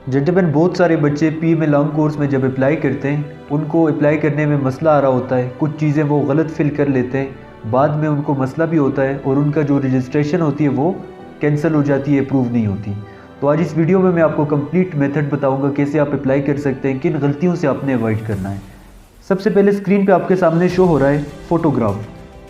Gentleman, बहुत सारे बच्चे पीएमए लॉन्ग कोर्स में जब अप्लाई करते हैं उनको अप्लाई करने में मसला आ रहा होता है। कुछ चीज़ें वो गलत फिल कर लेते हैं, बाद में उनको मसला भी होता है और उनका जो रजिस्ट्रेशन होती है वो कैंसिल हो जाती है, अप्रूव नहीं होती। तो आज इस वीडियो में मैं आपको कंप्लीट मेथड बताऊंगा कैसे आप अप्लाई कर सकते हैं, किन गलतियों से आपने अवॉइड करना है। सबसे पहले स्क्रीन पे आपके सामने शो हो रहा है फ़ोटोग्राफ।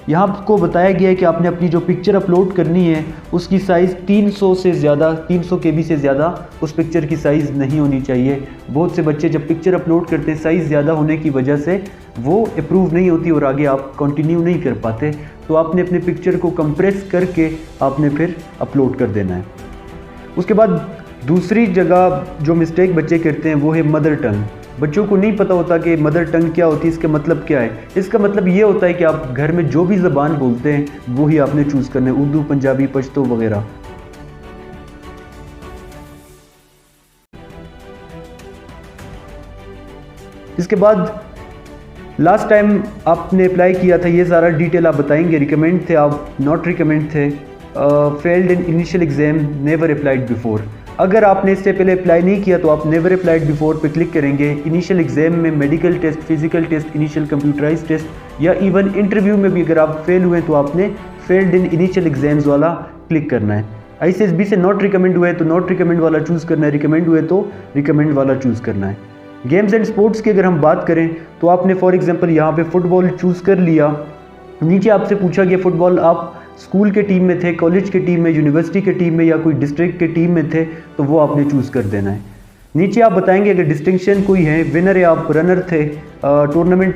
यहाँ आपको बताया गया है कि आपने अपनी जो पिक्चर अपलोड करनी है उसकी साइज़ 300 से ज़्यादा 300 KB से ज़्यादा उस पिक्चर की साइज़ नहीं होनी चाहिए। बहुत से बच्चे जब पिक्चर अपलोड करते हैं साइज़ ज़्यादा होने की वजह से वो अप्रूव नहीं होती और आगे आप कंटिन्यू नहीं कर पाते। तो आपने अपने पिक्चर को कंप्रेस करके आपने फिर अपलोड कर देना है। उसके बाद दूसरी जगह जो मिस्टेक बच्चे करते हैं वो है मदर टंग। बच्चों को नहीं पता होता कि मदर टंग क्या होती है, इसका मतलब क्या है। इसका मतलब ये होता है कि आप घर में जो भी ज़बान बोलते हैं वो ही आपने चूज़ करना है, उर्दू, पंजाबी, पश्तो वगैरह। इसके बाद लास्ट टाइम आपने अप्लाई किया था ये सारा डिटेल आप बताएंगे। रिकमेंड थे आप, नॉट रिकमेंड थे, failed in initial exam, never applied before. अगर आपने इससे पहले अप्लाई नहीं किया तो आप नेवर अप्लाइड बिफोर पे क्लिक करेंगे। इनिशियल एग्जाम में medical test, physical test, initial computerise test या इवन इंटरव्यू में भी अगर आप फेल हुए तो आपने फेल्ड इन इनिशियल एग्जाम्स वाला क्लिक करना है। ICSB से नॉट रिकमेंड हुए तो नॉट रिकमेंड वाला चूज़ करना है, रिकमेंड हुए तो रिकमेंड वाला चूज़ करना है। गेम्स एंड स्पोर्ट्स की अगर हम बात करें तो आपने फॉर एग्जांपल यहाँ पे फुटबॉल चूज़ कर लिया। नीचे आपसे पूछा गया फुटबॉल आप स्कूल के टीम में थे, कॉलेज के टीम में, यूनिवर्सिटी के टीम में या कोई डिस्ट्रिक्ट के टीम में थे, तो वो आपने चूज़ कर देना है। नीचे आप बताएंगे अगर डिस्टिंक्शन कोई है, विनर है आप, रनर थे, टूर्नामेंट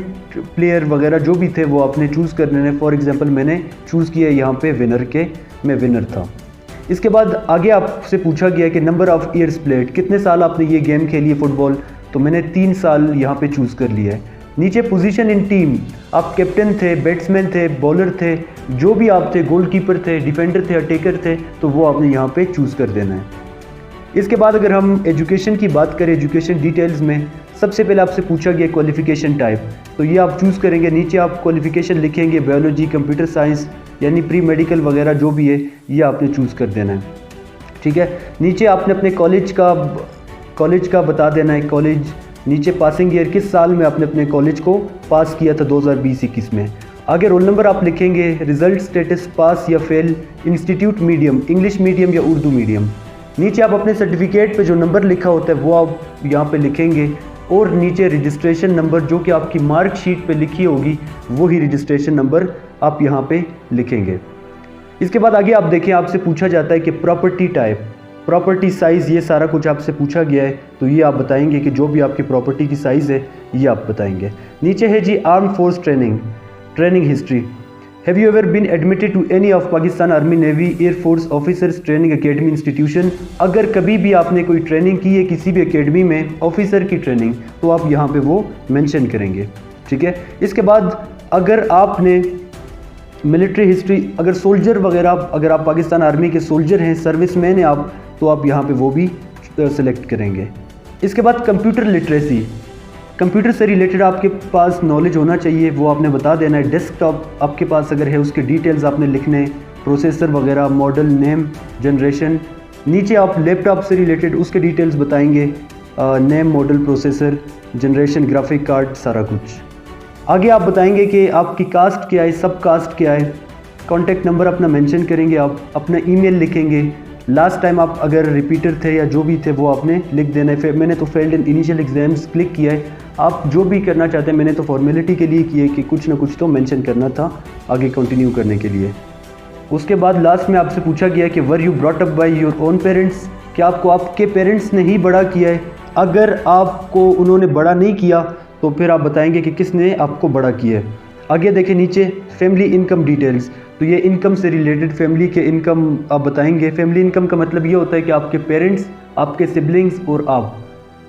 प्लेयर वगैरह जो भी थे वो आपने चूज़ कर लेना है। फॉर एग्जांपल मैंने चूज़ किया यहाँ पे विनर के, मैं विनर था। इसके बाद आगे आपसे पूछा गया कि नंबर ऑफ़ ईयर्स प्लेड, कितने साल आपने ये गेम खेली है फुटबॉल, तो मैंने 3 साल यहाँ पे चूज़ कर लिया है। नीचे पोजीशन इन टीम, आप कैप्टन थे, बैट्समैन थे, बॉलर थे, जो भी आप थे, गोलकीपर थे, डिफेंडर थे, अटैकर थे, तो वो आपने यहाँ पे चूज़ कर देना है। इसके बाद अगर हम एजुकेशन की बात करें, एजुकेशन डिटेल्स में सबसे पहले आपसे पूछा गया क्वालिफिकेशन टाइप, तो ये आप चूज़ करेंगे। नीचे आप क्वालिफिकेशन लिखेंगे, बायोलॉजी, कंप्यूटर साइंस यानी प्री मेडिकल वगैरह जो भी है ये आपने चूज़ कर देना है, ठीक है। नीचे आपने अपने कॉलेज का बता देना है, कॉलेज। नीचे पासिंग ईयर, किस साल में आपने अपने कॉलेज को पास किया था, 2020-21 में। आगे रोल नंबर आप लिखेंगे, रिजल्ट स्टेटस पास या fail, institute medium, English medium या उर्दू मीडियम। नीचे आप अपने सर्टिफिकेट पे जो नंबर लिखा होता है वो आप यहाँ पे लिखेंगे और नीचे रजिस्ट्रेशन नंबर जो कि आपकी मार्कशीट पे लिखी होगी वो ही रजिस्ट्रेशन नंबर आप यहाँ पे लिखेंगे। इसके बाद आगे आप देखें, आपसे पूछा जाता है कि प्रॉपर्टी टाइप, प्रॉपर्टी साइज़, ये सारा कुछ आपसे पूछा गया है, तो ये आप बताएंगे कि जो भी आपकी प्रॉपर्टी की साइज़ है ये आप बताएंगे। नीचे है G arm force training history, have you ever been admitted to any of Pakistan army, navy, air force officers training academy institution. अगर कभी भी आपने कोई ट्रेनिंग की है किसी भी एकेडमी में, ऑफिसर की ट्रेनिंग, तो आप यहाँ पे वो मेंशन करेंगे, ठीक है। इसके बाद अगर आपने मिलिट्री हिस्ट्री, अगर सोल्जर वगैरह, अगर आप पाकिस्तान आर्मी के सोल्जर हैं, सर्विसमैन हैं आप, तो आप यहाँ पे वो भी सेलेक्ट करेंगे। इसके बाद कंप्यूटर लिटरेसी, कंप्यूटर से रिलेटेड आपके पास नॉलेज होना चाहिए, वो आपने बता देना है। डेस्कटॉप आपके पास अगर है उसके डिटेल्स आपने लिखने हैं, प्रोसेसर वगैरह, मॉडल, नेम, जनरेशन। नीचे आप लैपटॉप से रिलेटेड उसके डिटेल्स बताएंगे, name, model, processor, generation, graphic card, सारा कुछ। आगे आप बताएंगे कि आपकी कास्ट क्या है, सब कास्ट क्या है। कॉन्टैक्ट नंबर अपना मेंशन करेंगे, आप अपना ईमेल लिखेंगे। लास्ट टाइम आप अगर रिपीटर थे या जो भी थे वो आपने लिख देना है। फिर मैंने तो failed in initial exams click किया है, आप जो भी करना चाहते हैं, मैंने तो फॉर्मेलिटी के लिए किया है कि कुछ ना कुछ तो मेंशन करना था आगे कंटिन्यू करने के लिए। उसके बाद लास्ट में आपसे पूछा गया कि were you brought up by your own parents, क्या आपको आपके पेरेंट्स ने ही बड़ा किया है। अगर आपको उन्होंने बड़ा नहीं किया तो फिर आप बताएंगे कि किसने आपको बड़ा किया है। आगे देखें नीचे फैमिली इनकम डिटेल्स, तो ये इनकम से रिलेटेड फैमिली के इनकम आप बताएंगे। फैमिली इनकम का मतलब ये होता है कि आपके पेरेंट्स, आपके सिबलिंग्स और आप,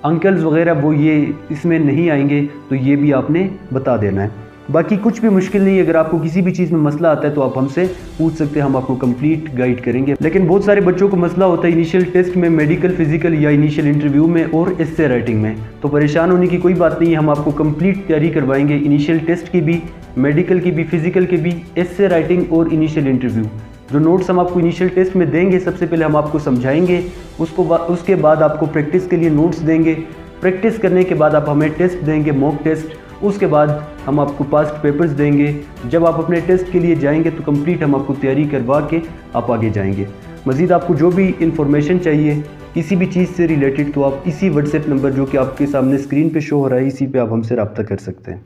अंकल्स वगैरह, वो ये इसमें नहीं आएंगे, तो ये भी आपने बता देना है। बाकी कुछ भी मुश्किल नहीं है, अगर आपको किसी भी चीज़ में मसला आता है तो आप हमसे पूछ सकते हैं, हम आपको कंप्लीट गाइड करेंगे। लेकिन बहुत सारे बच्चों को मसला होता है इनिशियल टेस्ट में, मेडिकल, फिजिकल या इनिशियल इंटरव्यू में और एस्से राइटिंग में, तो परेशान होने की कोई बात नहीं है, हम आपको कंप्लीट तैयारी करवाएंगे इनिशियल टेस्ट की भी, मेडिकल की भी, फिजिकल की भी, एस्से राइटिंग और इनिशियल इंटरव्यू जो नोट्स हम आपको इनिशियल टेस्ट में देंगे, सबसे पहले हम आपको समझाएंगे, उसके बाद आपको प्रैक्टिस के लिए नोट्स देंगे। प्रैक्टिस करने के बाद आप हमें टेस्ट देंगे, मॉक टेस्ट। उसके बाद हम आपको पास्ट पेपर्स देंगे। जब आप अपने टेस्ट के लिए जाएंगे तो कंप्लीट हम आपको तैयारी करवा के आप आगे जाएंगे। मज़ीद आपको जो भी इंफॉर्मेशन चाहिए किसी भी चीज़ से रिलेटेड, तो आप इसी व्हाट्सएप नंबर जो कि आपके सामने स्क्रीन पे शो हो रहा है, इसी पे आप हमसे रब्ता कर सकते हैं।